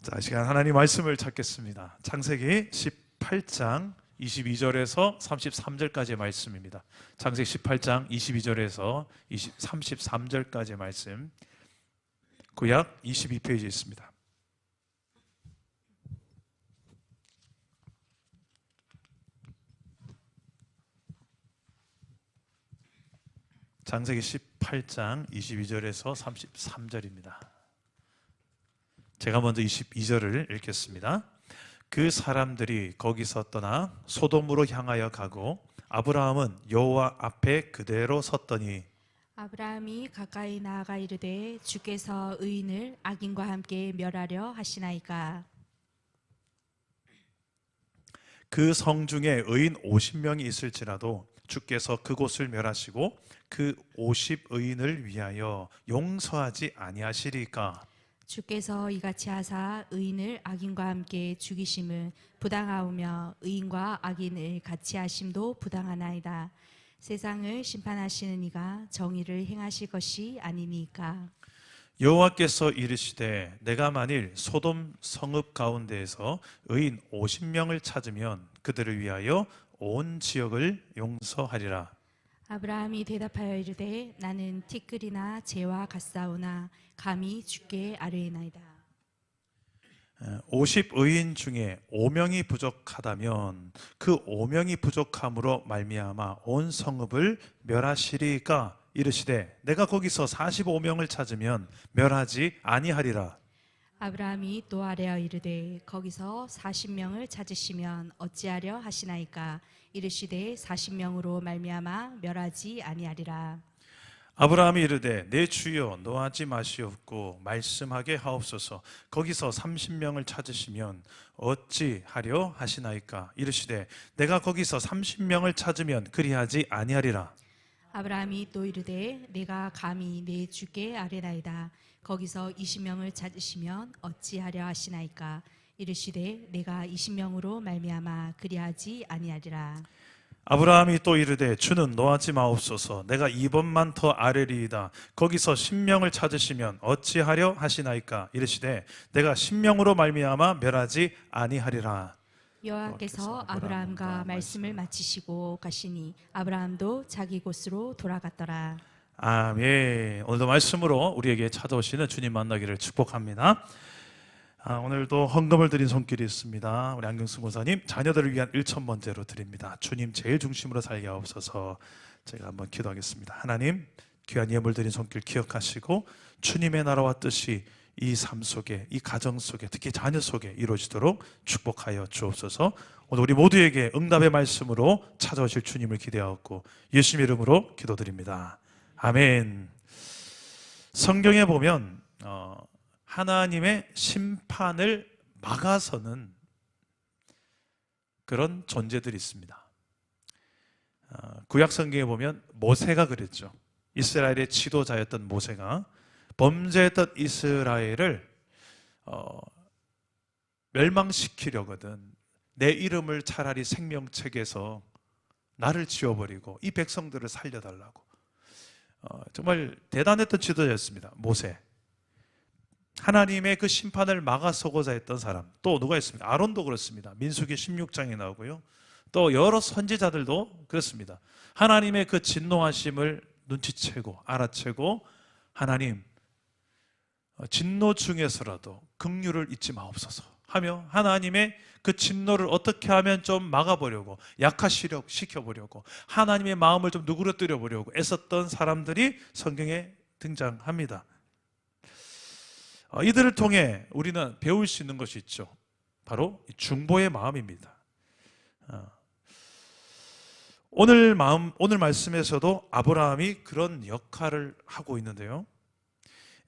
자, 이 시간 하나님 말씀을 찾겠습니다. 창세기 18장 22절에서 33절까지의 말씀입니다. 창세기 18장 22절에서 33절까지의 말씀, 구약 22페이지에 있습니다. 창세기 18장 22절에서 33절입니다. 제가 먼저 22절을 읽겠습니다. 그 사람들이 거기서 떠나 소돔으로 향하여 가고 아브라함은 여호와 앞에 그대로 섰더니 아브라함이 가까이 나아가 이르되 주께서 의인을 악인과 함께 멸하려 하시나이까. 그 성 중에 의인 50명이 있을지라도 주께서 그곳을 멸하시고 그 50의인을 위하여 용서하지 아니하시리까. 주께서 이같이 하사 의인을 악인과 함께 죽이심은 부당하오며 의인과 악인을 같이 하심도 부당하나이다. 세상을 심판하시는 이가 정의를 행하실 것이 아니니까. 여호와께서 이르시되 내가 만일 소돔 성읍 가운데에서 의인 50명을 찾으면 그들을 위하여 온 지역을 용서하리라. 아브라함이 대답하여 이르되 나는 티끌이나 재와 같사오나 감히 주께 아뢰나이다. 50의인 중에 5명이 부족하다면 그 5명이 부족함으로 말미암아 온 성읍을 멸하시리까. 이르시되 내가 거기서 45명을 찾으면 멸하지 아니하리라. 아브라함이 또 아뢰어 이르되 거기서 40명을 찾으시면 어찌하려 하시나이까. 이르시되 40명으로 말미암아 멸하지 아니하리라. 아브라함이 이르되 내 주여 노하지 마시옵고 말씀하게 하옵소서. 거기서 30명을 찾으시면 어찌하려 하시나이까. 이르시되 내가 거기서 30명을 찾으면 그리하지 아니하리라. 아브라함이 또 이르되 내가 감히 내 주께 아뢰나이다. 거기서 20명을 찾으시면 어찌하려 하시나이까. 이르시되 내가 20명으로 말미암아 그리하지 아니하리라. 아브라함이 또 이르되 주는 노하지 마옵소서. 내가 2번만 더 아뢰리이다. 거기서 10명을 찾으시면 어찌하려 하시나이까. 이르시되 내가 10명으로 말미암아 멸하지 아니하리라. 여호와께서 아브라함과 말씀을 마치시고 가시니 아브라함도 자기 곳으로 돌아갔더라. 아멘. 오늘도 말씀으로 우리에게 찾아오시는 주님 만나기를 축복합니다. 오늘도 헌금을 드린 손길이 있습니다. 우리 안경수 목사님, 자녀들을 위한 1,000번째로 드립니다. 주님 제일 중심으로 살게 하옵소서. 제가 한번 기도하겠습니다. 하나님, 귀한 예물 드린 손길 기억하시고 주님의 나라와 뜻이 이 삶 속에, 이 가정 속에, 특히 자녀 속에 이루어지도록 축복하여 주옵소서. 오늘 우리 모두에게 응답의 말씀으로 찾아오실 주님을 기대하고 예수님의 이름으로 기도드립니다. 아멘. 성경에 보면 하나님의 심판을 막아서는 그런 존재들이 있습니다. 구약 성경에 보면 모세가 그랬죠. 이스라엘의 지도자였던 모세가 범죄했던 이스라엘을 멸망시키려거든 내 이름을 차라리 생명책에서 나를 지워버리고 이 백성들을 살려달라고. 정말 대단했던 지도자였습니다. 모세. 하나님의 그 심판을 막아서고자 했던 사람 또 누가 있습니까? 아론도 그렇습니다. 민수기 16장에 나오고요. 또 여러 선지자들도 그렇습니다. 하나님의 그 진노하심을 눈치채고 알아채고 하나님 진노 중에서라도 긍휼을 잊지 마옵소서 하며 하나님의 그 진노를 어떻게 하면 좀 막아보려고 약화시력 시켜보려고 하나님의 마음을 좀 누그러뜨려 보려고 애썼던 사람들이 성경에 등장합니다. 이들을 통해 우리는 배울 수 있는 것이 있죠. 바로 중보의 마음입니다. 오늘 말씀에서도 아브라함이 그런 역할을 하고 있는데요.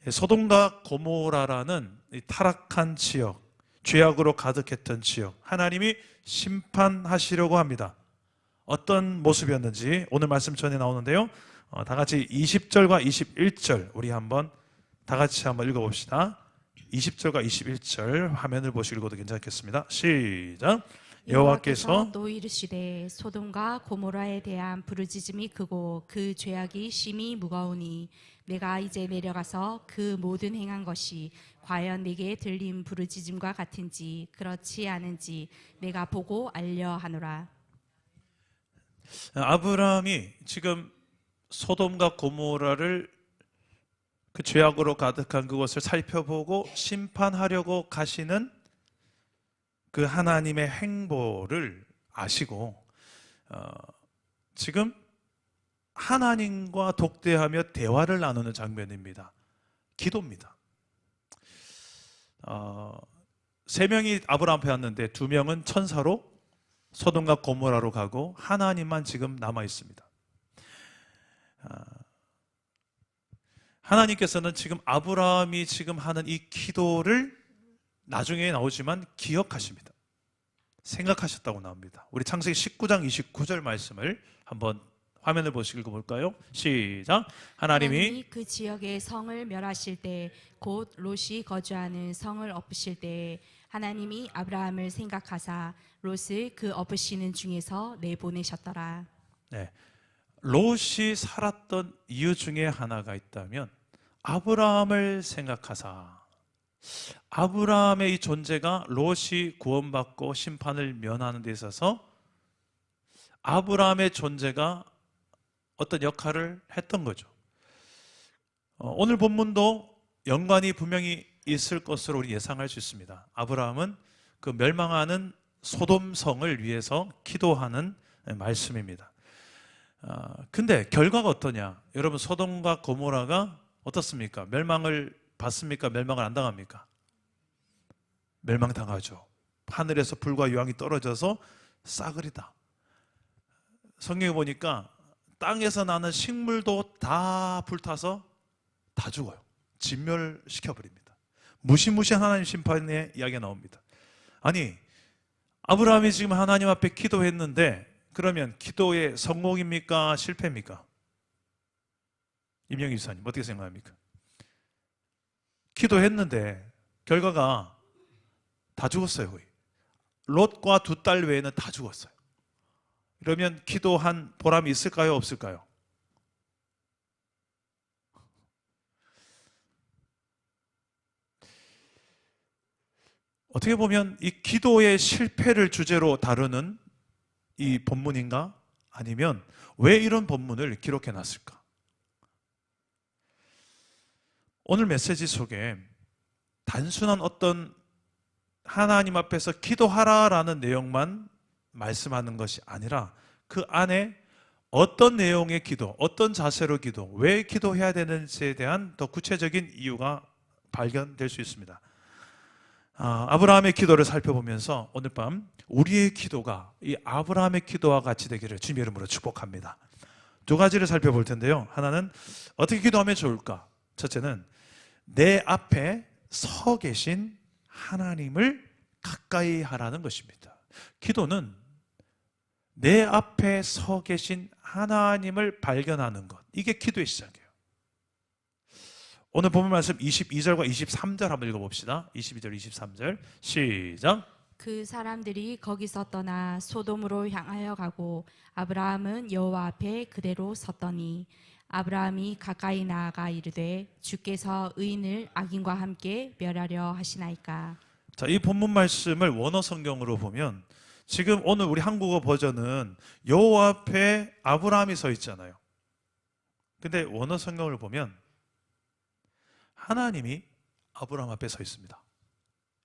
소돔과 고모라라는 타락한 지역, 죄악으로 가득했던 지역, 하나님이 심판하시려고 합니다. 어떤 모습이었는지 오늘 말씀 전에 나오는데요. 다 같이 20절과 21절 우리 다 같이 한번 읽어봅시다. 20절과 21절 화면을 보시고 읽어도 괜찮겠습니다. 시작. 여호와께서 또 이르시되 소돔과 고모라에 대한 부르짖음이 크고 그 죄악이 심히 무거우니 내가 이제 내려가서 그 모든 행한 것이 과연 내게 들린 부르짖음과 같은지 그렇지 않은지 내가 보고 알려 하노라. 아브라함이 지금 소돔과 고모라를 그 죄악으로 가득한 그것을 살펴보고 심판하려고 가시는 그 하나님의 행보를 아시고 지금 하나님과 독대하며 대화를 나누는 장면입니다. 기도입니다. 3명이 아브라함 앞에 왔는데 2명은 천사로 소돔과 고모라로 가고 하나님만 지금 남아 있습니다. 하나님께서는 지금 아브라함이 지금 하는 이 기도를 나중에 나오지만 기억하십니다. 생각하셨다고 나옵니다. 우리 창세기 19장 29절 말씀을 한번 화면을 보시고 읽어볼까요? 시작. 하나님이 그 지역의 성을 멸하실 때 곧 롯이 거주하는 성을 엎으실 때 하나님이 아브라함을 생각하사 롯을 그 엎으시는 중에서 내보내셨더라. 네, 롯이 살았던 이유 중에 하나가 있다면 아브라함을 생각하사, 아브라함의 이 존재가 롯이 구원받고 심판을 면하는 데 있어서 아브라함의 존재가 어떤 역할을 했던 거죠. 오늘 본문도 연관이 분명히 있을 것으로 우리 예상할 수 있습니다. 아브라함은 그 멸망하는 소돔성을 위해서 기도하는 말씀입니다. 근데 결과가 어떠냐? 여러분, 소돔과 고모라가 어떻습니까? 멸망을 받습니까? 멸망을 안 당합니까? 멸망당하죠. 하늘에서 불과 유황이 떨어져서 싸그리다. 성경에 보니까 땅에서 나는 식물도 다 불타서 다 죽어요. 진멸시켜버립니다. 무시무시한 하나님 심판의 이야기가 나옵니다. 아니, 아브라함이 지금 하나님 앞에 기도했는데 그러면 기도의 성공입니까? 실패입니까? 임영희 집사님 어떻게 생각합니까? 기도했는데 결과가 다 죽었어요. 거의. 롯과 2딸 외에는 다 죽었어요. 그러면 기도한 보람이 있을까요? 없을까요? 어떻게 보면 이 기도의 실패를 주제로 다루는 이 본문인가? 아니면 왜 이런 본문을 기록해 놨을까? 오늘 메시지 속에 단순한 어떤 하나님 앞에서 기도하라라는 내용만 말씀하는 것이 아니라 그 안에 어떤 내용의 기도, 어떤 자세로 기도, 왜 기도해야 되는지에 대한 더 구체적인 이유가 발견될 수 있습니다. 아브라함의 기도를 살펴보면서 오늘 밤 우리의 기도가 이 아브라함의 기도와 같이 되기를 주님의 이름으로 축복합니다. 2가지를 살펴볼 텐데요. 하나는 어떻게 기도하면 좋을까? 첫째는 내 앞에 서 계신 하나님을 가까이 하라는 것입니다. 기도는 내 앞에 서 계신 하나님을 발견하는 것, 이게 기도의 시작이에요. 오늘 본문 말씀 22절과 23절 한번 읽어봅시다. 22절, 23절 시작. 그 사람들이 거기서 떠나 소돔으로 향하여 가고 아브라함은 여호와 앞에 그대로 섰더니 아브라함이 가까이 나아가 이르되 주께서 의인을 악인과 함께 멸하려 하시나이까. 자, 이 본문 말씀을 원어 성경으로 보면 지금 오늘 우리 한국어 버전은 여호와 앞에 아브라함이 서 있잖아요. 근데 원어 성경을 보면 하나님이 아브라함 앞에 서 있습니다.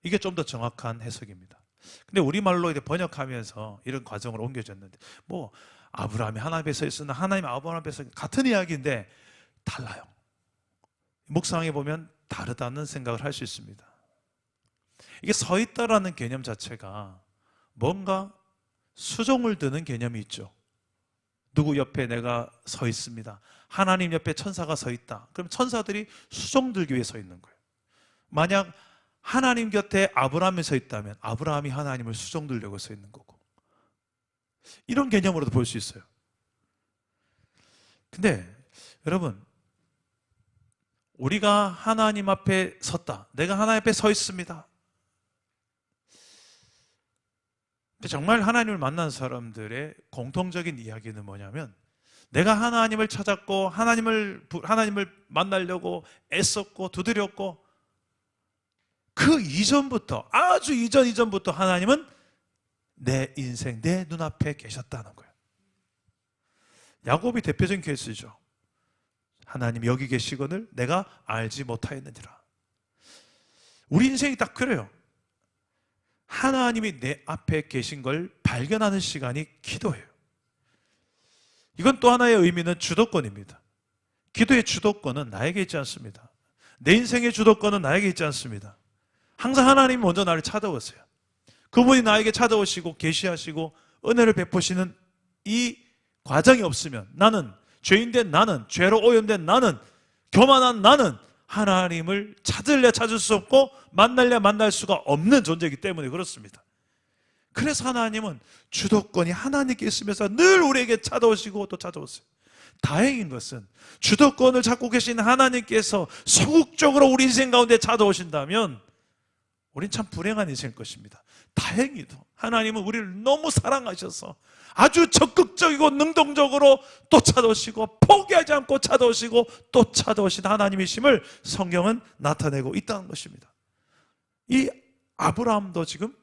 이게 좀 더 정확한 해석입니다. 근데 우리말로 이제 번역하면서 이런 과정을 옮겨졌는데 뭐 아브라함이 하나님 앞에 서 있으나 하나님이 아브라함 앞에 서 있으나 같은 이야기인데 달라요. 묵상해 보면 다르다는 생각을 할 수 있습니다. 이게 서 있다라는 개념 자체가 뭔가 수종을 드는 개념이 있죠. 누구 옆에 내가 서 있습니다. 하나님 옆에 천사가 서 있다. 그럼 천사들이 수종 들기 위해 서 있는 거예요. 만약 하나님 곁에 아브라함이 서 있다면 아브라함이 하나님을 수종 들려고 서 있는 거고, 이런 개념으로도 볼 수 있어요. 근데 여러분, 우리가 하나님 앞에 섰다. 내가 하나님 앞에 서 있습니다. 정말 하나님을 만난 사람들의 공통적인 이야기는 뭐냐면 내가 하나님을 찾았고 하나님을 만나려고 애썼고 두드렸고 그 이전부터, 아주 이전부터 하나님은 내 인생, 내 눈앞에 계셨다는 거예요. 야곱이 대표적인 케이스죠. 하나님 여기 계시거늘 내가 알지 못하였느니라. 우리 인생이 딱 그래요. 하나님이 내 앞에 계신 걸 발견하는 시간이 기도예요. 이건 또 하나의 의미는 주도권입니다. 기도의 주도권은 나에게 있지 않습니다. 내 인생의 주도권은 나에게 있지 않습니다. 항상 하나님이 먼저 나를 찾아오세요. 그분이 나에게 찾아오시고 계시하시고 은혜를 베푸시는 이 과정이 없으면 나는, 죄인된 나는, 죄로 오염된 나는, 교만한 나는 하나님을 찾을래 찾을 수 없고 만날래 만날 수가 없는 존재이기 때문에 그렇습니다. 그래서 하나님은 주도권이 하나님께 있으면서 늘 우리에게 찾아오시고 또 찾아오세요. 다행인 것은 주도권을 잡고 계신 하나님께서 소극적으로 우리 인생 가운데 찾아오신다면 우린 참 불행한 인생일 것입니다. 다행히도 하나님은 우리를 너무 사랑하셔서 아주 적극적이고 능동적으로 또 찾아오시고 포기하지 않고 찾아오시고 또 찾아오신 하나님이심을 성경은 나타내고 있다는 것입니다. 이 아브라함도 지금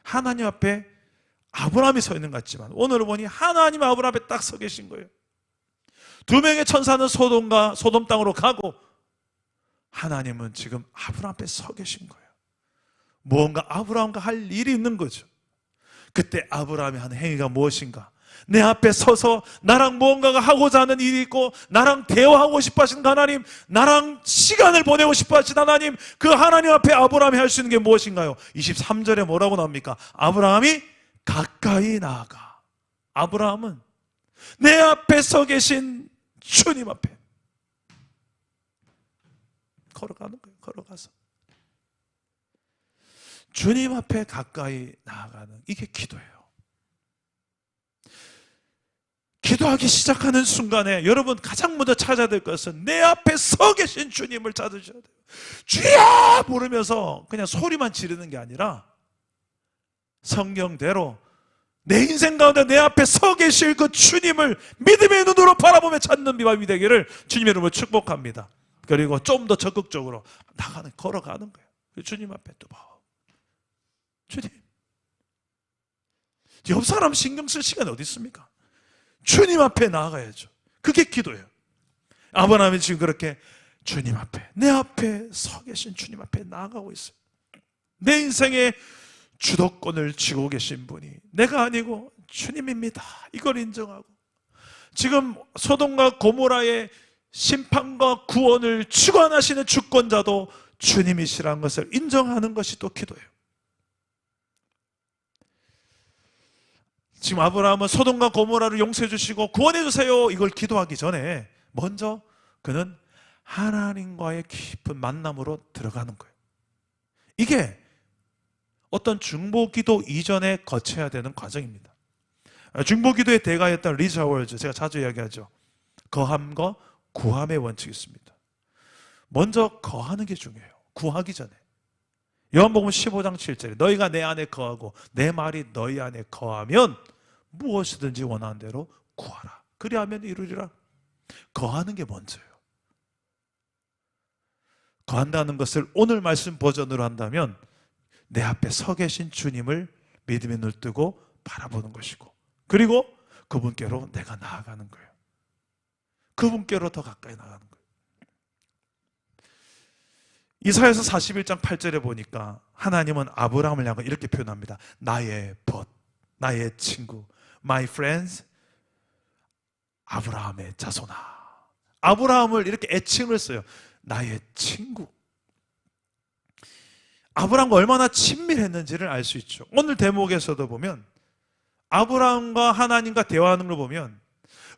하나님 앞에 아브라함이 서 있는 것 같지만 오늘 보니 하나님 아브라함 앞에 딱 서 계신 거예요. 두 명의 천사는 소돔 땅으로 가고 하나님은 지금 아브라함 앞에 서 계신 거예요. 무언가 아브라함과 할 일이 있는 거죠. 그때 아브라함이 하는 행위가 무엇인가? 내 앞에 서서 나랑 무언가가 하고자 하는 일이 있고 나랑 대화하고 싶어 하시는 하나님, 나랑 시간을 보내고 싶어 하시는 하나님, 그 하나님 앞에 아브라함이 할 수 있는 게 무엇인가요? 23절에 뭐라고 나옵니까? 아브라함이 가까이 나아가. 아브라함은 내 앞에 서 계신 주님 앞에 걸어가는 거예요. 걸어가서 주님 앞에 가까이 나아가는, 이게 기도예요. 기도하기 시작하는 순간에 여러분 가장 먼저 찾아야 될 것은 내 앞에 서 계신 주님을 찾으셔야 돼요. 주여 부르면서 그냥 소리만 지르는 게 아니라 성경대로 내 인생 가운데 내 앞에 서 계실 그 주님을 믿음의 눈으로 바라보며 찾는 비밤이 되기를 주님의 이름으로 축복합니다. 그리고 좀 더 적극적으로 걸어가는 거예요. 주님 앞에 또 봐. 주님, 옆 사람 신경 쓸 시간이 어디 있습니까? 주님 앞에 나아가야죠. 그게 기도예요. 아브라함이 지금 그렇게 주님 앞에, 내 앞에 서 계신 주님 앞에 나아가고 있어요. 내 인생의 주도권을 쥐고 계신 분이 내가 아니고 주님입니다. 이걸 인정하고 지금 소돔과 고모라의 심판과 구원을 주관하시는 주권자도 주님이시라는 것을 인정하는 것이 또 기도예요. 지금 아브라함은 소돔과 고모라를 용서해 주시고 구원해 주세요, 이걸 기도하기 전에 먼저 그는 하나님과의 깊은 만남으로 들어가는 거예요. 이게 어떤 중보기도 이전에 거쳐야 되는 과정입니다. 중보기도의 대가였던 리자 월즈, 제가 자주 이야기하죠. 거함과 구함의 원칙이 있습니다. 먼저 거하는 게 중요해요. 구하기 전에. 요한복음 15장 7절에 너희가 내 안에 거하고 내 말이 너희 안에 거하면 무엇이든지 원하는 대로 구하라. 그리하면 이루리라. 거하는 게 먼저예요. 거한다는 것을 오늘 말씀 버전으로 한다면 내 앞에 서 계신 주님을 믿음의 눈을 뜨고 바라보는 것이고, 그리고 그분께로 내가 나아가는 거예요. 그분께로 더 가까이 나가는 거예요. 이사야서 41장 8절에 보니까 하나님은 아브라함을 향해 이렇게 표현합니다. 나의 벗, 나의 친구, my friends, 아브라함의 자손아. 아브라함을 이렇게 애칭을 써요. 나의 친구. 아브라함과 얼마나 친밀했는지를 알 수 있죠. 오늘 대목에서도 보면 아브라함과 하나님과 대화하는 걸 보면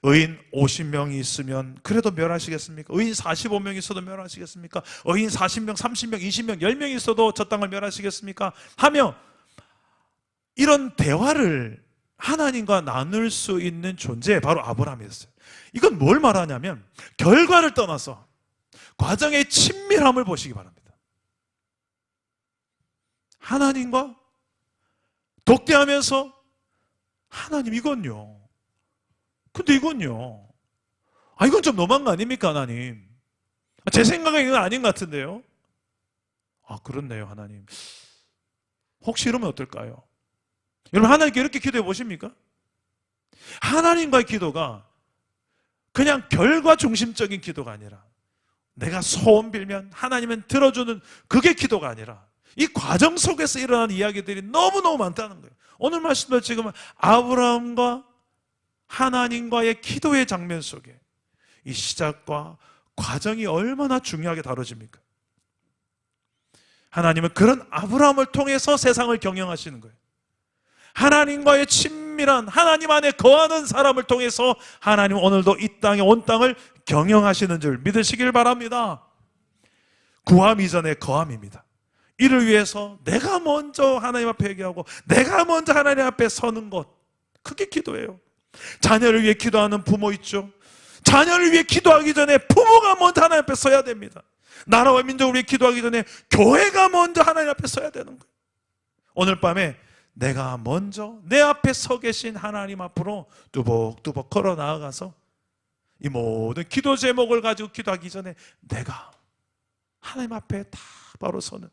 의인 50명이 있으면 그래도 멸하시겠습니까? 의인 45명이 있어도 멸하시겠습니까? 의인 40명, 30명, 20명, 10명이 있어도 저 땅을 멸하시겠습니까? 하며 이런 대화를 하나님과 나눌 수 있는 존재, 바로 아브라함이었어요. 이건 뭘 말하냐면 결과를 떠나서 과정의 친밀함을 보시기 바랍니다. 하나님과 독대하면서 하나님 이건요, 근데 이건요, 이건 좀 너무한 거 아닙니까 하나님? 제 생각에 이건 아닌 것 같은데요. 아, 그렇네요, 하나님. 혹시 이러면 어떨까요? 여러분, 하나님께 이렇게 기도해 보십니까? 하나님과의 기도가 그냥 결과 중심적인 기도가 아니라, 내가 소원 빌면 하나님은 들어주는 그게 기도가 아니라, 이 과정 속에서 일어나는 이야기들이 너무너무 많다는 거예요. 오늘 말씀도 지금 아브라함과 하나님과의 기도의 장면 속에 이 시작과 과정이 얼마나 중요하게 다뤄집니까? 하나님은 그런 아브라함을 통해서 세상을 경영하시는 거예요. 하나님과의 친밀한, 하나님 안에 거하는 사람을 통해서 하나님은 오늘도 이 땅에, 온 땅을 경영하시는 줄 믿으시길 바랍니다. 구함 이전의 거함입니다. 이를 위해서 내가 먼저 하나님 앞에 얘기하고 내가 먼저 하나님 앞에 서는 것, 그게 기도예요. 자녀를 위해 기도하는 부모 있죠. 자녀를 위해 기도하기 전에 부모가 먼저 하나님 앞에 서야 됩니다. 나라와 민족을 위해 기도하기 전에 교회가 먼저 하나님 앞에 서야 되는 거예요. 오늘 밤에 내가 먼저 내 앞에 서 계신 하나님 앞으로 뚜벅뚜벅 걸어 나아가서 이 모든 기도 제목을 가지고 기도하기 전에 내가 하나님 앞에 다 바로 서는,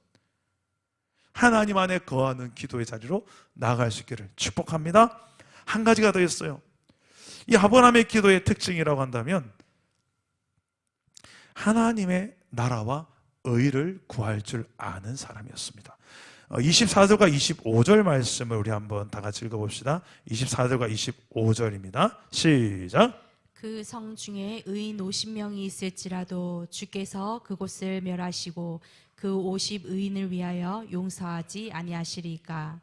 하나님 안에 거하는 기도의 자리로 나아갈 수 있기를 축복합니다. 한 가지가 더 있어요. 이 아브라함의 기도의 특징이라고 한다면 하나님의 나라와 의를 구할 줄 아는 사람이었습니다. 24절과 25절 말씀을 우리 한번 다 같이 읽어봅시다. 24절과 25절입니다. 시작. 그 성 중에 의인 50명이 있을지라도 주께서 그곳을 멸하시고 그 50 의인을 위하여 용서하지 아니하시리까.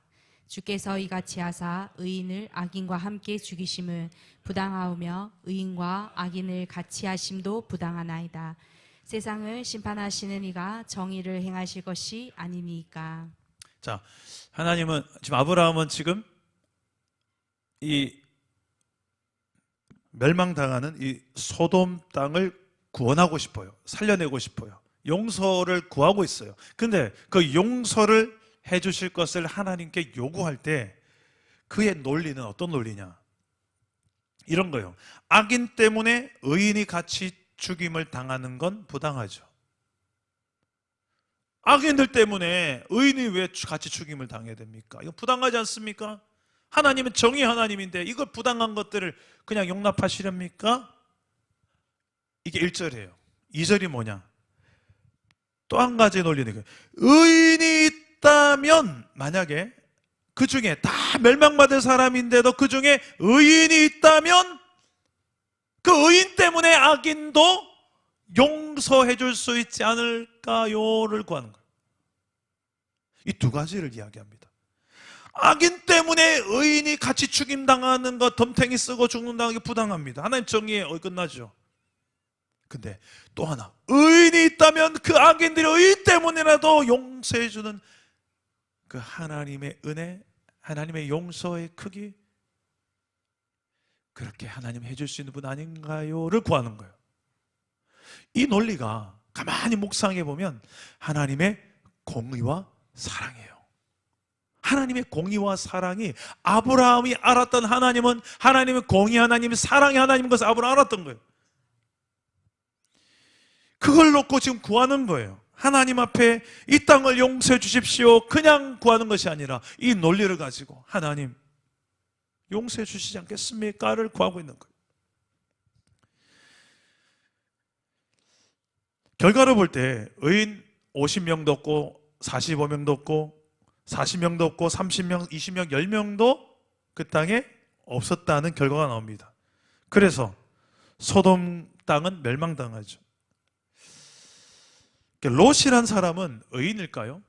주께서 이같이 하사 의인을 악인과 함께 죽이심은 부당하오며 의인과 악인을 같이 하심도 부당하나이다. 세상을 심판하시는 이가 정의를 행하실 것이 아니니까. 자, 하나님은 지금 아브라함은 지금 이 멸망당하는 이 소돔 땅을 구원하고 싶어요. 살려내고 싶어요. 용서를 구하고 있어요. 근데 그 용서를 해주실 것을 하나님께 요구할 때 그의 논리는 어떤 논리냐? 이런 거예요. 악인 때문에 의인이 같이 죽임을 당하는 건 부당하죠. 악인들 때문에 의인이 왜 같이 죽임을 당해야 됩니까? 이거 부당하지 않습니까? 하나님은 정의 하나님인데 이걸 부당한 것들을 그냥 용납하시렵니까? 이게 1절이에요. 2절이 뭐냐? 또 한 가지 논리는 거예요. 의인이 있다면, 만약에 그 중에 다 멸망받을 사람인데도 그 중에 의인이 있다면 그 의인 때문에 악인도 용서해 줄 수 있지 않을까요를 구하는 거예요. 이 두 가지를 이야기합니다. 악인 때문에 의인이 같이 죽임당하는 것, 덤탱이 쓰고 죽는다는 게 부당합니다. 하나님 정의에 어긋나죠. 근데 또 하나, 의인이 있다면 그 악인들이 의인 때문이라도 용서해 주는 그 하나님의 은혜, 하나님의 용서의 크기, 그렇게 하나님 해줄 수 있는 분 아닌가요를 구하는 거예요. 이 논리가 가만히 묵상해 보면 하나님의 공의와 사랑이에요. 하나님의 공의와 사랑이, 아브라함이 알았던 하나님은 하나님의 공의 하나님, 사랑의 하나님인 것을 아브라함이 알았던 거예요. 그걸 놓고 지금 구하는 거예요. 하나님 앞에 이 땅을 용서해 주십시오, 그냥 구하는 것이 아니라 이 논리를 가지고 하나님 용서해 주시지 않겠습니까?를 구하고 있는 거예요. 결과를 볼 때 의인 50명도 없고 45명도 없고 40명도 없고 30명, 20명, 10명도 그 땅에 없었다는 결과가 나옵니다. 그래서 소돔 땅은 멸망당하죠. 롯이란 사람은 의인일까요?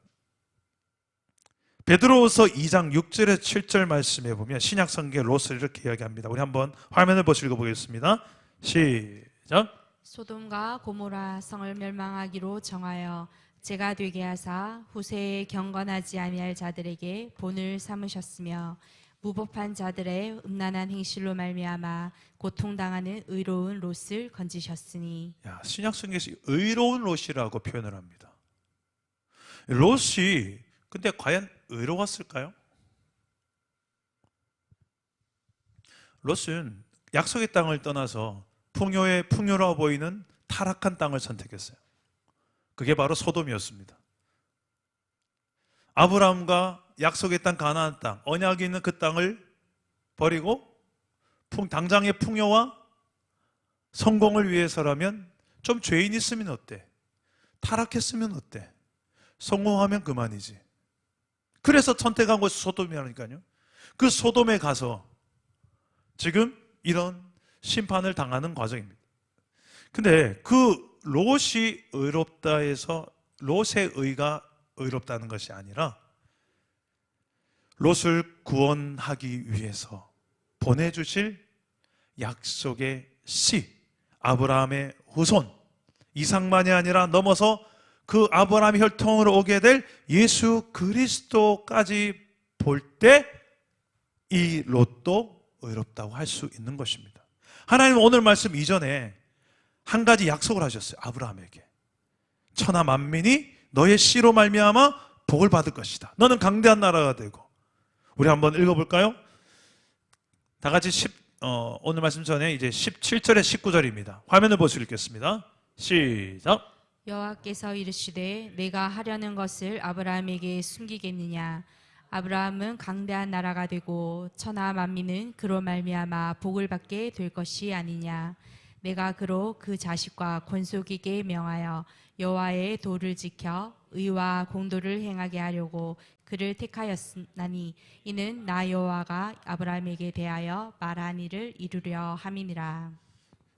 베드로후서 2장 6절에서 7절 말씀에 보면 신약 성경에 롯을 이렇게 이야기합니다. 우리 한번 화면을 보시고 읽어보겠습니다. 시작. 소돔과 고모라 성을 멸망하기로 정하여 제가 되게 하사 후세에 경건하지 아니할 자들에게 본을 삼으셨으며 무법한 자들의 음란한 행실로 말미암아 고통당하는 의로운 롯을 건지셨으니. 야, 신약 성경에서 의로운 롯이라고 표현을 합니다. 롯이 근데 과연 의로웠을까요? 롯은 약속의 땅을 떠나서 풍요로워 보이는 타락한 땅을 선택했어요. 그게 바로 소돔이었습니다. 아브라함과 약속의 땅 가나안 땅, 언약이 있는 그 땅을 버리고 당장의 풍요와 성공을 위해서라면 좀 죄인 있으면 어때? 타락했으면 어때? 성공하면 그만이지. 그래서 선택한 곳이 소돔이라니까요. 그 소돔에 가서 지금 이런 심판을 당하는 과정입니다. 근데 그 롯이 의롭다 해서 롯의 의가 의롭다는 것이 아니라 롯을 구원하기 위해서 보내주실 약속의 씨, 아브라함의 후손, 이삭만이 아니라 넘어서 그 아브라함의 혈통으로 오게 될 예수 그리스도까지 볼 때 이 롯도 의롭다고 할 수 있는 것입니다. 하나님은 오늘 말씀 이전에 한 가지 약속을 하셨어요. 아브라함에게. 천하 만민이 너의 씨로 말미암아 복을 받을 것이다. 너는 강대한 나라가 되고. 우리 한번 읽어볼까요? 다 같이 오늘 말씀 전에 이제 17절에 19절입니다. 화면을 보시고 읽겠습니다. 시작. 여호와께서 이르시되 내가 하려는 것을 아브라함에게 숨기겠느냐. 아브라함은 강대한 나라가 되고 천하 만민은 그로 말미암아 복을 받게 될 것이 아니냐. 내가 그로 그 자식과 권속에게 명하여 여호와의 도를 지켜 의와 공도를 행하게 하려고 그를 택하였나니 이는 나 여호와가 아브라함에게 대하여 말한 일을 이루려 함이니라.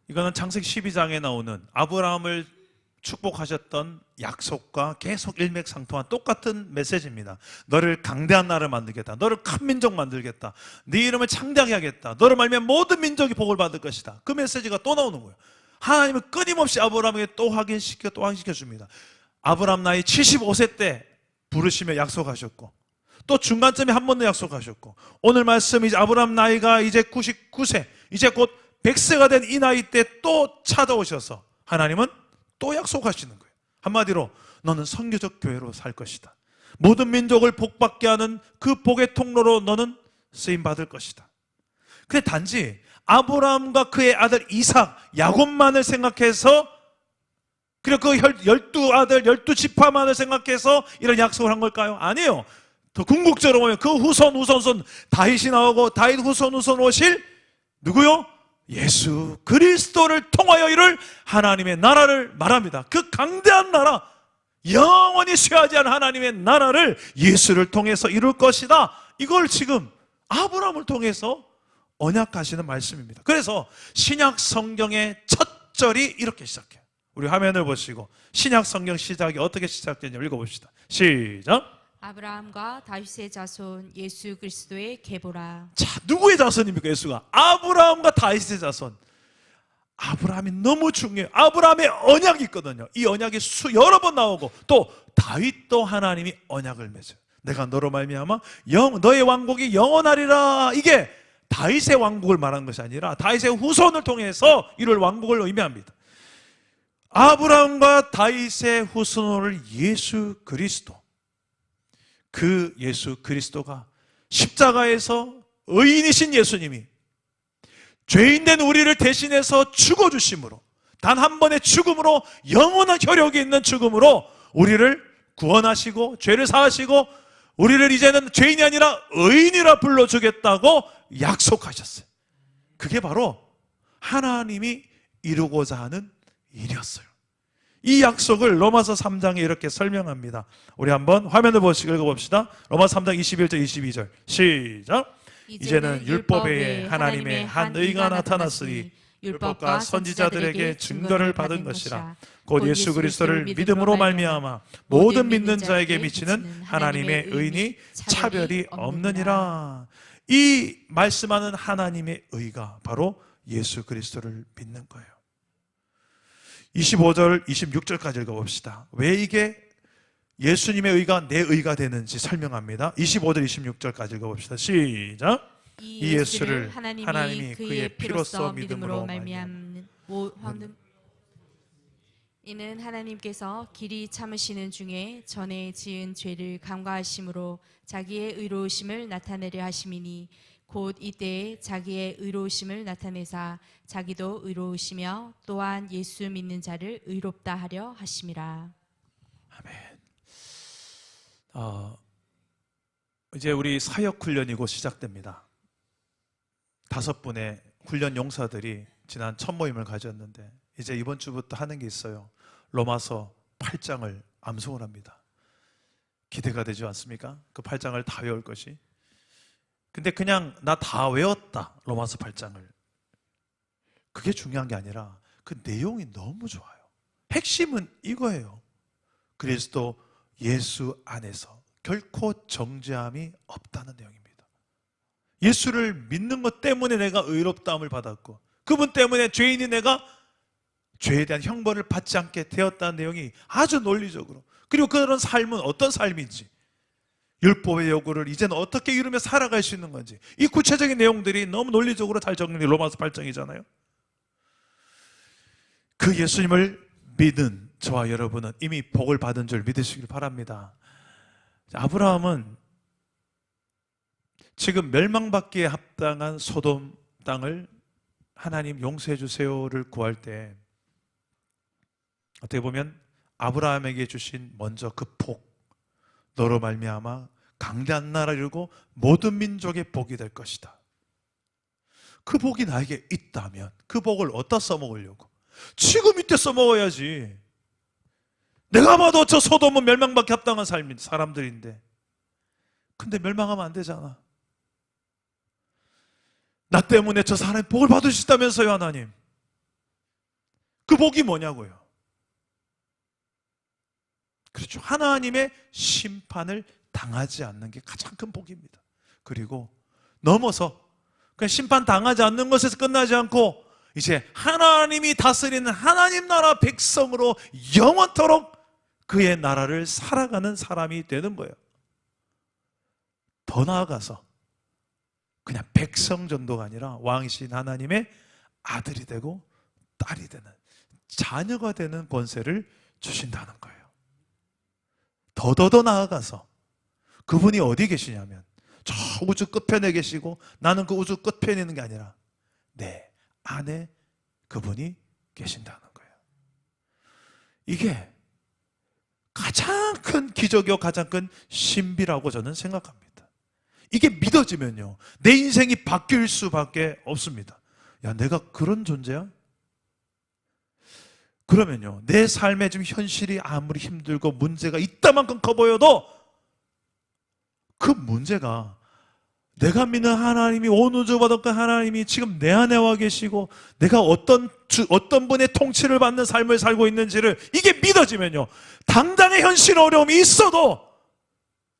이거는 창세기 12장에 나오는 아브라함을 축복하셨던 약속과 계속 일맥상통한 똑같은 메시지입니다. 너를 강대한 나라를 만들겠다. 너를 큰 민족 만들겠다. 네 이름을 창대하게 하겠다. 너를 말미암아 모든 민족이 복을 받을 것이다. 그 메시지가 또 나오는 거예요. 하나님은 끊임없이 아브라함에게 또 확인시켜 줍니다. 아브라함 나이 75세 때 부르시며 약속하셨고, 또 중간쯤에 한 번 더 약속하셨고, 오늘 말씀 이제 아브라함 나이가 이제 99세, 이제 곧 100세가 된 이 나이 때 또 찾아오셔서 하나님은 또 약속하시는 거예요. 한마디로 너는 선교적 교회로 살 것이다. 모든 민족을 복받게 하는 그 복의 통로로 너는 쓰임받을 것이다. 근데 단지 아브라함과 그의 아들 이삭, 야곱만을 생각해서, 그리고 그 12아들, 12지파만을 생각해서 이런 약속을 한 걸까요? 아니에요. 더 궁극적으로 보면 그 후손 다윗이 나오고 다윗 후손 오실 누구요? 예수 그리스도를 통하여 이룰 하나님의 나라를 말합니다. 그 강대한 나라, 영원히 쇠하지 않은 하나님의 나라를 예수를 통해서 이룰 것이다. 이걸 지금 아브라함을 통해서 언약하시는 말씀입니다. 그래서 신약 성경의 첫 절이 이렇게 시작해요. 우리 화면을 보시고 신약 성경 시작이 어떻게 시작되는지 읽어봅시다. 시작. 아브라함과 다윗의 자손 예수 그리스도의 계보라. 자, 누구의 자손입니까? 예수가 아브라함과 다윗의 자손. 아브라함이 너무 중요해요. 아브라함의 언약이 있거든요. 이 언약이 여러 번 나오고, 또 다윗도 하나님이 언약을 맺어요. 내가 너로 말미암아 너의 왕국이 영원하리라. 이게 다윗의 왕국을 말하는 것이 아니라 다윗의 후손을 통해서 이룰 왕국을 의미합니다. 아브라함과 다윗의 후손을 예수 그리스도, 그 예수 그리스도가 십자가에서 의인이신 예수님이 죄인된 우리를 대신해서 죽어주심으로, 단 한 번의 죽음으로, 영원한 혈육이 있는 죽음으로 우리를 구원하시고 죄를 사하시고 우리를 이제는 죄인이 아니라 의인이라 불러주겠다고 약속하셨어요. 그게 바로 하나님이 이루고자 하는 일이었어요. 이 약속을 로마서 3장에 이렇게 설명합니다. 우리 한번 화면을 보시고 읽어봅시다. 로마서 3장 21절 22절 시작. 이제는 율법 외에 하나님의 한 의가 나타났으니 율법과 선지자들에게 증거를 받은 것이라. 곧 예수 그리스도를 믿음으로 말미암아 모든 믿는 자에게 미치는 하나님의 의인이 차별이 없느니라. 이 말씀하는 하나님의 의가 바로 예수 그리스도를 믿는 거예요. 25절, 26절까지 읽어봅시다. 왜 이게 예수님의 의가 내 의가 되는지 설명합니다. 25절, 26절까지 읽어봅시다. 시작. 이 예수를 하나님이 그의 피로써 믿음으로 말미암는 이는 하나님께서 길이 참으시는 중에 전에 지은 죄를 감가하심으로 자기의 의로우심을 나타내려 하심이니 곧 이때에 자기의 의로우심을 나타내사 자기도 의로우시며 또한 예수 믿는 자를 의롭다 하려 하심이라. 아멘. 이제 우리 사역 훈련이 곧 시작됩니다. 5분의 훈련 용사들이 지난 첫 모임을 가졌는데 이제 이번 주부터 하는 게 있어요. 로마서 8장을 암송을 합니다. 기대가 되지 않습니까? 그 8장을 다 외울 것이. 근데 그냥 나 다 외웠다, 로마서 8장을. 그게 중요한 게 아니라 그 내용이 너무 좋아요. 핵심은 이거예요. 그리스도 예수 안에서 결코 정죄함이 없다는 내용입니다. 예수를 믿는 것 때문에 내가 의롭다함을 받았고, 그분 때문에 죄인인 내가 죄에 대한 형벌을 받지 않게 되었다는 내용이 아주 논리적으로, 그리고 그런 삶은 어떤 삶인지, 율법의 요구를 이제는 어떻게 이루며 살아갈 수 있는 건지, 이 구체적인 내용들이 너무 논리적으로 잘 정리된 로마서 8장이잖아요. 그 예수님을 믿은 저와 여러분은 이미 복을 받은 줄 믿으시길 바랍니다. 아브라함은 지금 멸망받기에 합당한 소돔 땅을 하나님 용서해 주세요를 구할 때 어떻게 보면 아브라함에게 주신 먼저 그 복, 너로 말미암아 강대한 나라를 이루고 모든 민족의 복이 될 것이다. 그 복이 나에게 있다면 그 복을 어디다 써먹으려고? 지금 이때 써먹어야지. 내가 봐도 저 소돔은 멸망받기 합당한 사람들인데, 근데 멸망하면 안 되잖아. 나 때문에 저 사람이 복을 받을 수 있다면서요, 하나님. 그 복이 뭐냐고요? 그렇죠. 하나님의 심판을 당하지 않는 게 가장 큰 복입니다. 그리고 넘어서 그냥 심판 당하지 않는 것에서 끝나지 않고 이제 하나님이 다스리는 하나님 나라 백성으로 영원토록 그의 나라를 살아가는 사람이 되는 거예요. 더 나아가서 그냥 백성 정도가 아니라 왕이신 하나님의 아들이 되고 딸이 되는, 자녀가 되는 권세를 주신다는 거예요. 더 나아가서 그분이 어디 계시냐면 저 우주 끝편에 계시고 나는 그 우주 끝편에 있는 게 아니라 내 안에 그분이 계신다는 거예요. 이게 가장 큰 기적이요, 가장 큰 신비라고 저는 생각합니다. 이게 믿어지면요, 내 인생이 바뀔 수밖에 없습니다. 야, 내가 그런 존재야? 그러면요, 내 삶의 지금 현실이 아무리 힘들고 문제가 이따만큼 커 보여도 그 문제가 내가 믿는 하나님이, 온 우주받았고 하나님이 지금 내 안에 와 계시고 내가 어떤 분의 통치를 받는 삶을 살고 있는지를 이게 믿어지면요, 당장의 현실 어려움이 있어도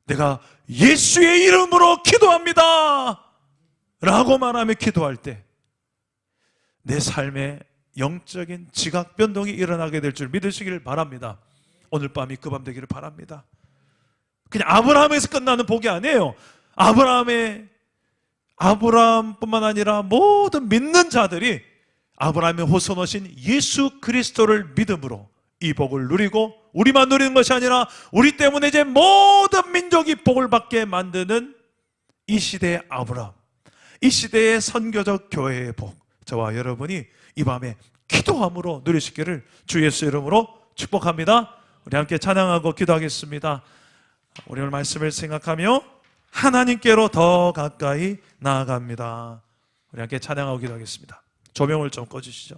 내가 예수의 이름으로 기도합니다 라고 말하며 기도할 때 내 삶에 영적인 지각 변동이 일어나게 될 줄 믿으시길 바랍니다. 오늘 밤이 그 밤 되기를 바랍니다. 그냥 아브라함에서 끝나는 복이 아니에요. 아브라함뿐만 아니라 모든 믿는 자들이 아브라함의 호소노신 예수 그리스도를 믿음으로 이 복을 누리고, 우리만 누리는 것이 아니라 우리 때문에 이제 모든 민족이 복을 받게 만드는 이 시대의 아브라함, 이 시대의 선교적 교회의 복, 저와 여러분이 이 밤에 기도함으로 누리시기를 주 예수 이름으로 축복합니다. 우리 함께 찬양하고 기도하겠습니다. 우리 오늘 말씀을 생각하며 하나님께로 더 가까이 나아갑니다. 우리 함께 찬양하고 기도하겠습니다. 조명을 좀 꺼주시죠.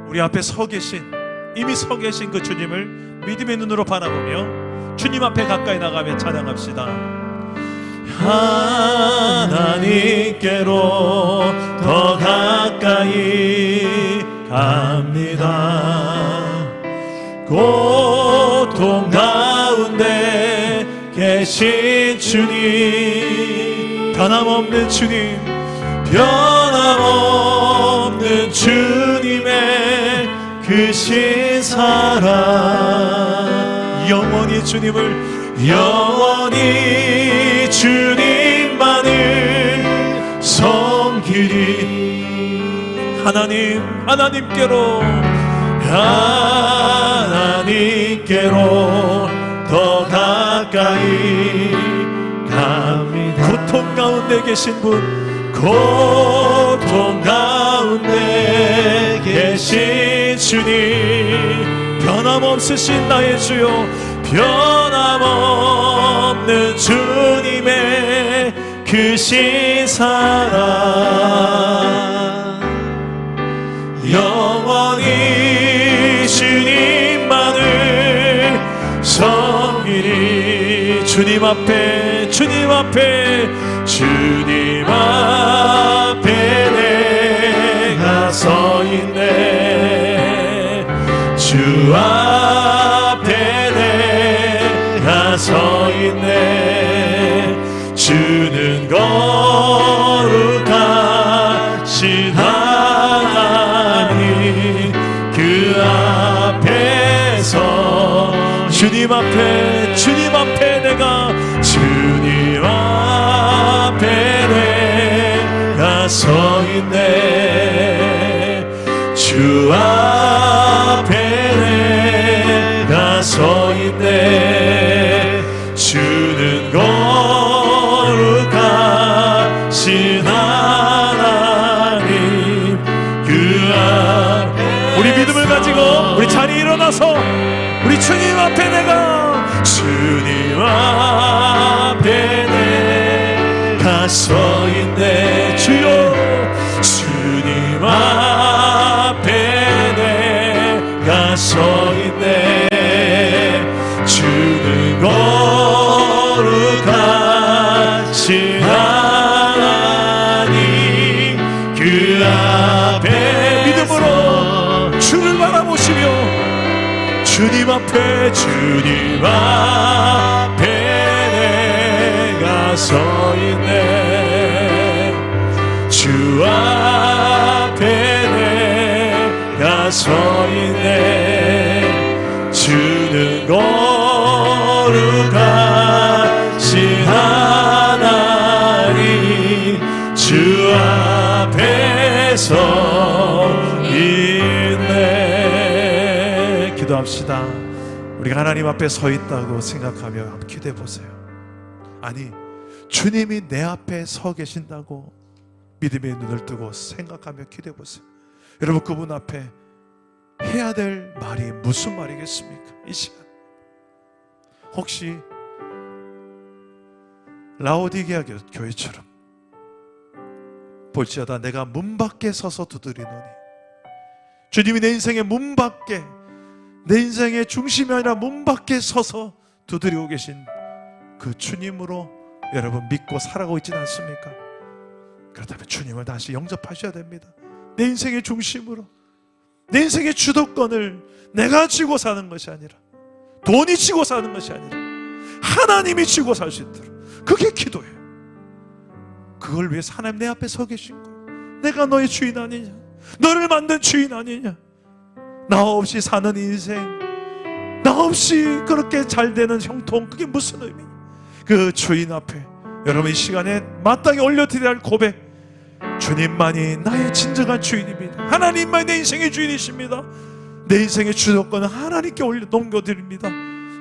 우리 앞에 이미 서 계신 그 주님을 믿음의 눈으로 바라보며 주님 앞에 가까이 나가며 찬양합시다. 하나님께로 더 가까이 갑니다. 고통 가운데 계신 주님, 변함없는 주님, 변함없는 주님의 크신 사랑, 영원히 주님만을 섬기리. 하나님께로 더 가까이 갑니다. 고통 가운데 계신 분, 고통 가운데 계신 주님, 변함없으신 나의 주요, 변함없는 주님의 크신 사랑 영원히 주님만을 섬기리. 주님 앞에 주님 앞에 주님 앞에 내가 서 있네. 주 앞에 내가 서 있네. 주는 거룩하신 하나님 그 앞에서 주님 앞에 내가 주님 앞에 내가 서 있네. 주 앞에 내가 서 있네. 주는 거룩하신 하나님 그 앞에. 우리 믿음을 가지고 우리 자리에 일어나서 우리 주님 앞에 내가 주님 앞에 내가 서 있네. 주여 주님 앞에 내가 서 있네. 주는 거룩하신 하나님 그 앞에 믿음으로 주를 바라보시며 주님 앞에 내가 서 있네. 주 앞에 내가 서 있네. 주는 거룩하신 하나님 주 앞에 서 있네. 기도합시다. 우리가 하나님 앞에 서 있다고 생각하며 한번 기도해 보세요. 아니, 주님이 내 앞에 서 계신다고 믿음의 눈을 뜨고 생각하며 기도해 보세요. 여러분, 그분 앞에 해야 될 말이 무슨 말이겠습니까? 이 시간 혹시 라오디게아 교회처럼 볼지어다 내가 문 밖에 서서 두드리노니, 주님이 내 인생의 문 밖에, 내 인생의 중심이 아니라 문 밖에 서서 두드리고 계신 그 주님으로 여러분 믿고 살아가고 있지는 않습니까? 그렇다면 주님을 다시 영접하셔야 됩니다. 내 인생의 중심으로, 내 인생의 주도권을 내가 쥐고 사는 것이 아니라, 돈이 쥐고 사는 것이 아니라 하나님이 쥐고 살 수 있도록, 그게 기도예요. 그걸 위해서 하나님 내 앞에 서 계신 거예요. 내가 너의 주인 아니냐, 너를 만든 주인 아니냐, 나 없이 사는 인생, 나 없이 그렇게 잘 되는 형통, 그게 무슨 의미냐. 그 주인 앞에 여러분 이 시간에 마땅히 올려드려야 할 고백, 주님만이 나의 진정한 주인입니다. 하나님만이 내 인생의 주인이십니다. 내 인생의 주도권은 하나님께 넘겨드립니다.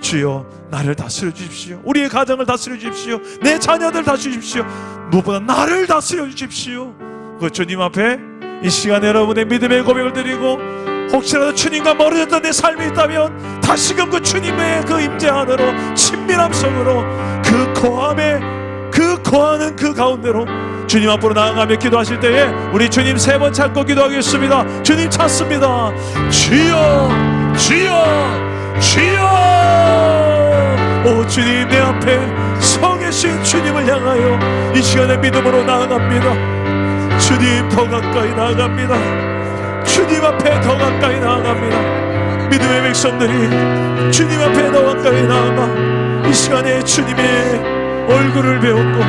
주여, 나를 다스려 주십시오. 우리의 가정을 다스려 주십시오. 내 자녀들 다스려 주십시오. 무엇보다 나를 다스려 주십시오. 그 주님 앞에 이 시간에 여러분의 믿음의 고백을 드리고, 혹시라도 주님과 멀어졌던 내 삶이 있다면 다시금 그 주님의 그 임재 안으로, 친밀함 속으로, 그 거하는 그 가운데로 주님 앞으로 나아가며 기도하실 때에 우리 주님 3번 찾고 기도하겠습니다. 주님 찾습니다. 주여, 주여, 주여. 오 주님, 내 앞에 서 계신 주님을 향하여 이 시간에 믿음으로 나아갑니다. 주님, 더 가까이 나아갑니다. 주님 앞에 더 가까이 나아갑니다. 믿음의 백성들이 주님 앞에 더 가까이 나아가 이 시간에 주님의 얼굴을 배우고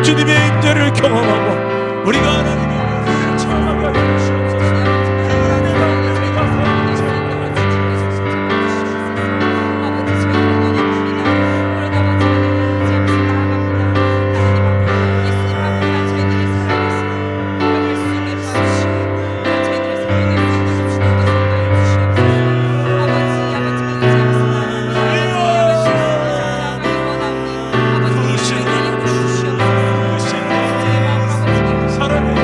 주님의 임재를 경험하고 우리가 하나님의 참하게 하여 주옵소서. 하나님의 마음을 사랑해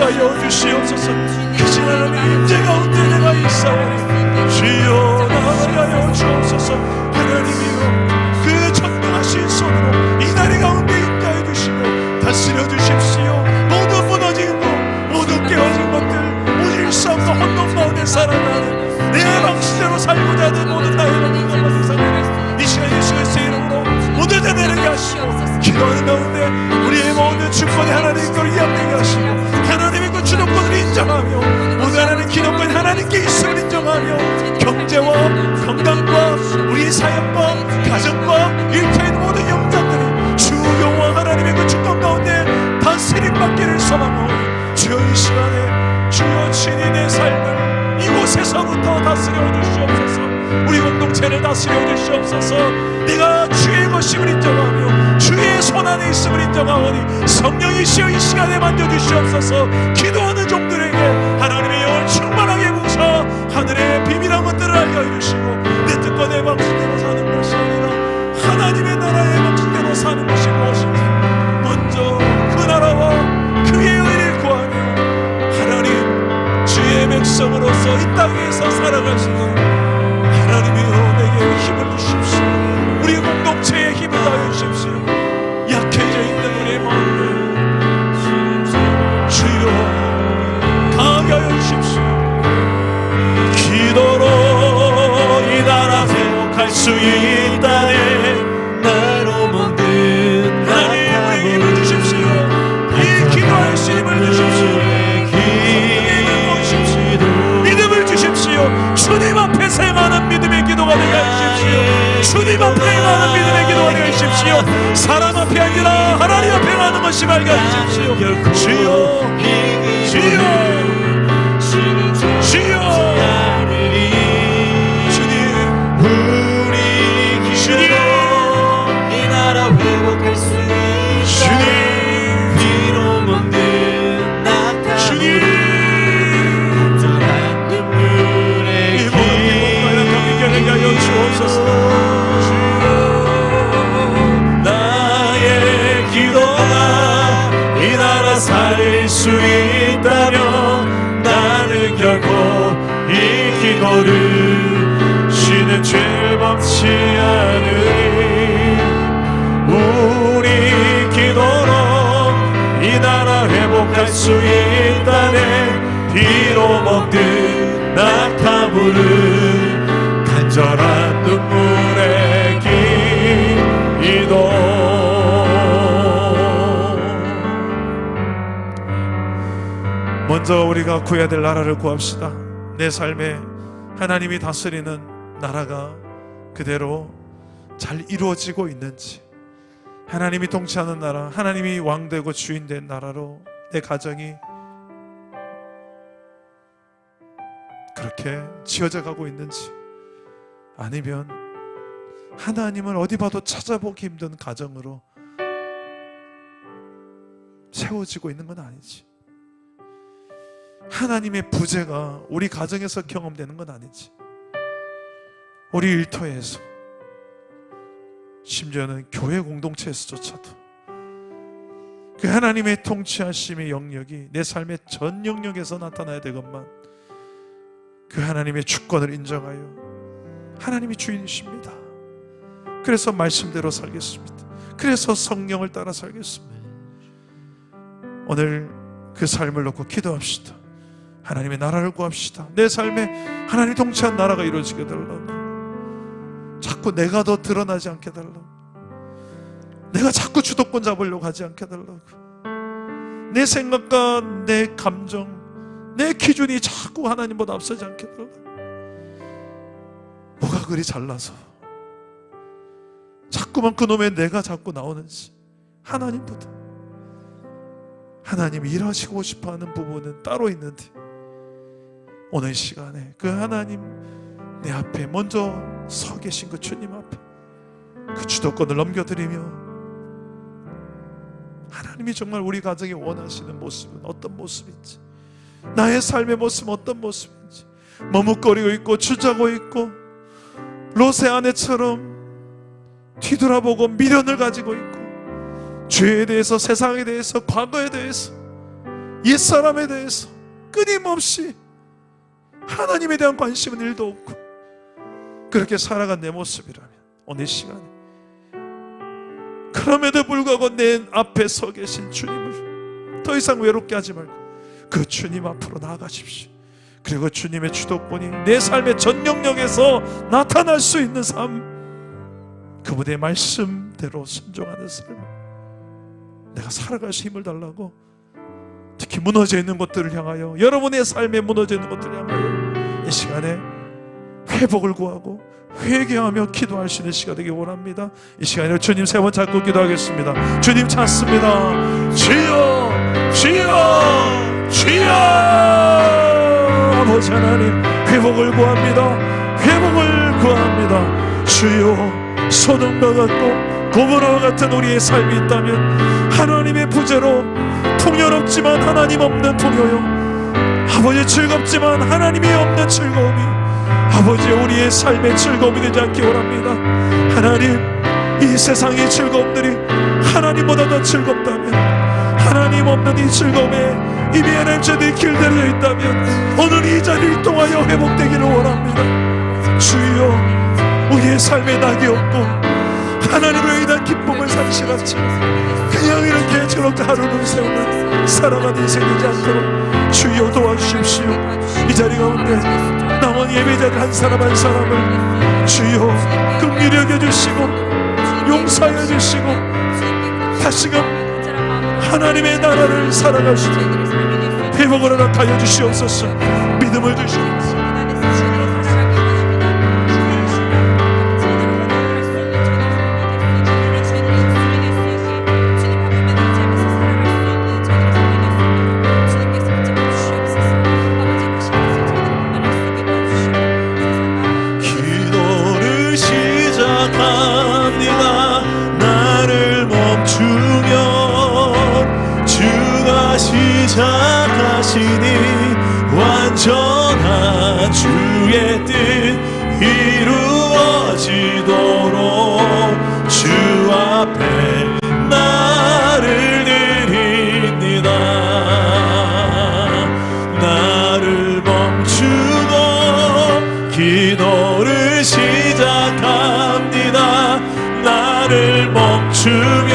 인도하여 주시옵소서. 크신 하나님의 임재 가운데 내가 있사오니 주여 나가게 하여 주옵소서. 하나님이여 그 전능하신 손으로 이 다리 가운데 임재하여 주시고 다스려 주십시오. 모든 무너진 것, 모든 깨어진 것들, 오직 싸움과 혼돈 가운데 살아나는 내 방식대로 살고자 하는 모든 나의 영광과 세상에 이 시간 예수 그리스도의 이름으로 모두 다 내리게 하시고, 기도하는 가운데 우리의 모든 주권이 하나님의 것을 이양되게 하시고, 하나님의 그 주도권을 인정하며 모든 하나님의 기도권이 하나님께 있음을 인정하며 경제와 건강과 우리의 사역과 가정과 일터의 모든 영장들이 주 여호와 하나님의 그 주권 가운데 다스림 받기를 소망하오니 주여 이 시간에 주여 친히 내 삶을 이곳에서부터 다스려 주시옵소서. 우리 공동체를 다스려 주시옵소서. 내가 주의 것임을 인정하며 주의 손 안에 있음을 인정하오니 성령이시여 이 시간에 만져주시옵소서. 기도하는 종들에게 하나님의 영을 충만하게 부으사 하늘의 비밀한 것들을 알게 해주시고, 내 뜻과 내 방식대로 사는 것이 아니라 하나님의 나라의 방식대로 사는 것이 무엇인지 먼저 그 나라와 그의 의를 구하며 하나님 주의 백성으로서 이 땅에서 살아가시는 하나님이여 내게 힘을 주십시오. 우리 공동체에 힘을 다해 주십시오. 약해져 있는 우리의 마음을 주여 강하게 하여 주십시오. 기도로 이 나라 회복할 수 있다네. 나로 먹는 하나님 우리에게 힘을 주십시오. 이 기도할 수 힘을 주십시오. 믿음을 주십시오. 주님 앞에 생하는 믿음의 기도가 되게 하십시오. 주님 앞에 행하는 믿음의 기도가 되게 하십시오. 사람 앞에 아니라 하나님 앞에 행하는 것이 말게 하십시오. 주여 주여 주여 주님 우리 기도로 이 나라 회복할 수 있다. 주님 피로 먹는 낙타무를 주님 눈물의 이겨내게 하여 주옵소서. 나의 기도가 이 나라 살릴 수 있다면 나는 결코 이 기도를 쉬는 죄를 범치 않으리. 우리 기도로 이 나라 회복할 수 있다네. 피로 먹든 낙타물을 간절한 눈물의 기도. 먼저 우리가 구해야 될 나라를 구합시다. 내 삶에 하나님이 다스리는 나라가 그대로 잘 이루어지고 있는지, 하나님이 통치하는 나라, 하나님이 왕되고 주인된 나라로 내 가정이 그렇게 지어져 가고 있는지, 아니면 하나님을 어디 봐도 찾아보기 힘든 가정으로 세워지고 있는 건 아니지, 하나님의 부재가 우리 가정에서 경험되는 건 아니지, 우리 일터에서, 심지어는 교회 공동체에서조차도 그 하나님의 통치하심의 영역이 내 삶의 전 영역에서 나타나야 되건만, 그 하나님의 주권을 인정하여 하나님이 주인이십니다. 그래서 말씀대로 살겠습니다. 그래서 성령을 따라 살겠습니다. 오늘 그 삶을 놓고 기도합시다. 하나님의 나라를 구합시다. 내 삶에 하나님이 통치한 나라가 이루어지게 달라고. 자꾸 내가 더 드러나지 않게 달라고. 내가 자꾸 주도권 잡으려고 하지 않게 달라고. 내 생각과 내 감정, 내 기준이 자꾸 하나님보다 앞서지 않게 달라고. 뭐가 그리 잘나서 자꾸만 그놈의 내가 자꾸 나오는지, 하나님보다 하나님이 일하시고 싶어하는 부분은 따로 있는데, 오늘 시간에 그 하나님 내 앞에 먼저 서 계신 그 주님 앞에 그 주도권을 넘겨드리며, 하나님이 정말 우리 가정에 원하시는 모습은 어떤 모습인지, 나의 삶의 모습은 어떤 모습인지, 머뭇거리고 있고 주저하고 있고 롯의 아내처럼 뒤돌아보고 미련을 가지고 있고, 죄에 대해서, 세상에 대해서, 과거에 대해서 옛사람에 대해서 끊임없이 하나님에 대한 관심은 1도 없고 그렇게 살아간 내 모습이라면 오늘 시간에, 그럼에도 불구하고 내 앞에 서 계신 주님을 더 이상 외롭게 하지 말고 그 주님 앞으로 나아가십시오. 그리고 주님의 주도권이 내 삶의 전 영역에서 나타날 수 있는 삶, 그분의 말씀대로 순종하는 삶, 내가 살아갈 수 힘을 달라고, 특히 무너져 있는 것들을 향하여, 여러분의 삶에 무너져 있는 것들을 향하여 이 시간에 회복을 구하고 회개하며 기도할 수 있는 시간 되길 원합니다. 이 시간에 주님 3번 찾고 기도하겠습니다. 주님 찾습니다. 주여, 주여, 주여. 아버지 하나님, 회복을 구합니다. 회복을 구합니다. 주여, 소돔과 같고 고모라와 같은 우리의 삶이 있다면 하나님의 부재로 풍요롭지만 하나님 없는 풍요요, 아버지 즐겁지만 하나님이 없는 즐거움이, 아버지 우리의 삶의 즐거움이 되지 않기 원합니다. 하나님, 이 세상의 즐거움들이 하나님보다 더 즐겁다면, 하나님 없는 이 즐거움에 이미 하나님 저들이 길들여 있다면 오늘 이 자리를 통하여 회복되기를 원합니다. 주여, 우리의 삶에 낙이 없고 하나님을 위한 기쁨을 상실하지 그냥 이렇게 저렇게 하루를 세우는 살아가는 인생이 되지 않도록 주여 도와주십시오. 이 자리 가운데 남은 예배자들 한 사람 한 사람을 주여 긍휼히 여겨주시고 용서해 주시고 다시금 하나님의 나라를 살아갈 수 있는 회복을 허락하여 주시옵소서. 믿음을 주시옵소서. 시작하시니 완전한 주의 뜻 이루어지도록 주 앞에 나를 드립니다. 나를 멈추고 기도를 시작합니다. 나를 멈추면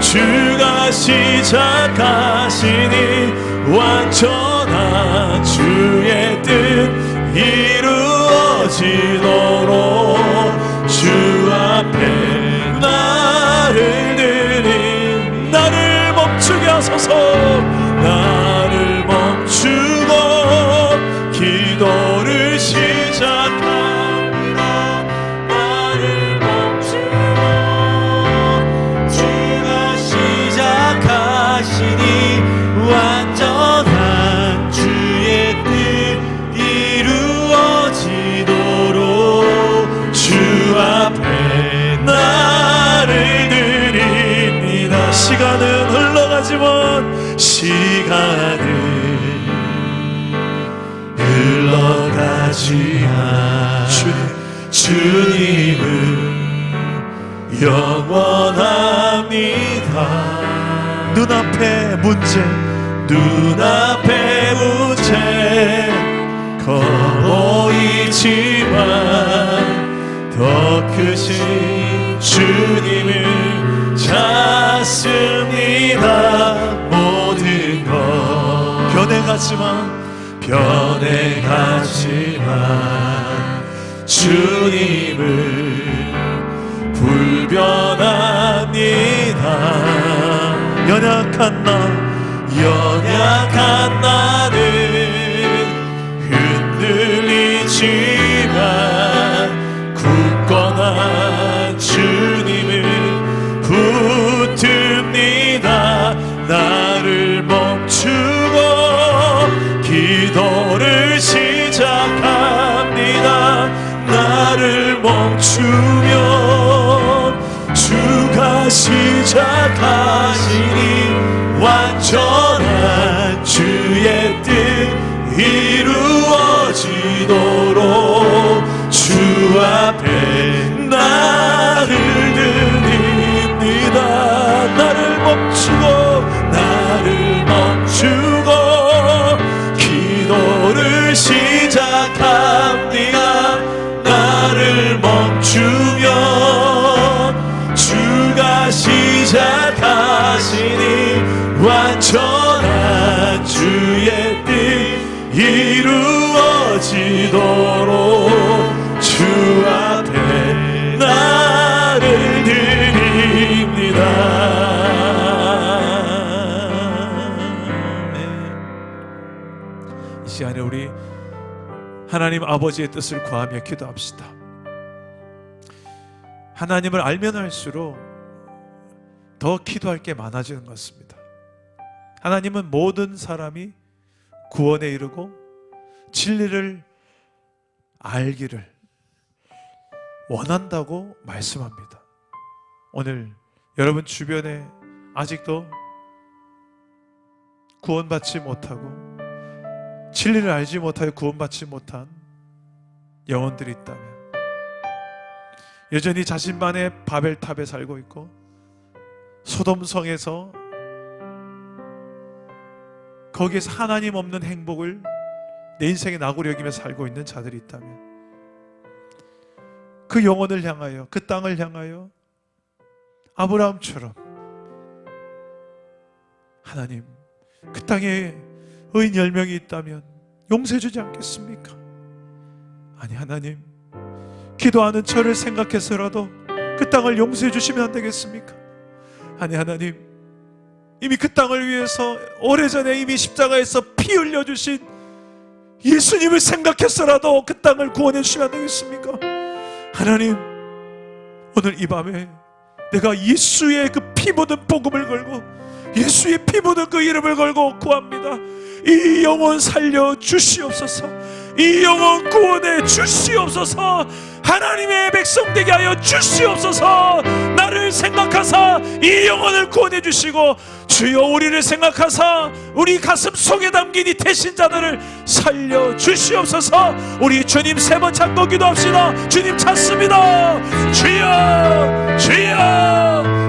주가 시작하시니 완전한 주의 뜻 이루어지도록 주 앞에 나를 드림. 나를 멈추게 하소서. 나를 멈추고 기도를 시작합니다. 나를 멈추고 주가 시작하시니 완전한 주의 뜻 이루어지도록 주 앞에 나를 드립니다. 시간은 흘러가지만 주님은 영원합니다. 눈앞의 문제 커 보이지만 더 크신 주님을 찾습니다. 모든 것 변해가지만 주님을 불변합니다. 연약한 나는 흔들리지만 굳건한 주님을 붙듭니다. 나를 멈추고 기도를 시작합니다. 나를 멈추면 주가 시작하시니 완전한 주의 뜻 이루어지도록 주 앞에 나를 드립니다. 나를 멈추고 주고 기도를 시작합니다. 나를 멈추며 주가 시작하시니 완전한 주의 뜻 이루어지도록 주 앞에 나를 드립니다. 이 시간에 우리 하나님 아버지의 뜻을 구하며 기도합시다. 하나님을 알면 알수록 더 기도할 게 많아지는 것 같습니다. 하나님은 모든 사람이 구원에 이르고 진리를 알기를 원한다고 말씀합니다. 오늘 여러분 주변에 아직도 구원받지 못하고 진리를 알지 못하여 구원받지 못한 영혼들이 있다면, 여전히 자신만의 바벨탑에 살고 있고 소돔성에서 거기에서 하나님 없는 행복을 내 인생의 낙으로 여기며 살고 있는 자들이 있다면, 그 영혼을 향하여, 그 땅을 향하여 아브라함처럼 하나님, 그 땅에 의인 10명이 있다면 용서해 주지 않겠습니까? 아니, 하나님, 기도하는 저를 생각해서라도 그 땅을 용서해 주시면 안 되겠습니까? 아니, 하나님, 이미 그 땅을 위해서 오래전에 이미 십자가에서 피 흘려주신 예수님을 생각해서라도 그 땅을 구원해 주시면 안 되겠습니까? 하나님, 오늘 이 밤에 내가 예수의 그 피 묻은 복음을 걸고 예수의 피 묻은 그 이름을 걸고 구합니다. 이 영혼 살려 주시옵소서. 이 영혼 구원해 주시옵소서. 하나님의 백성 되게 하여 주시옵소서. 나를 생각하사 이 영혼을 구원해 주시고, 주여 우리를 생각하사 우리 가슴 속에 담긴 이 태신자들을 살려 주시옵소서. 우리 주님 세 번 찾고 기도합시다. 주님 찾습니다. 주여, 주여,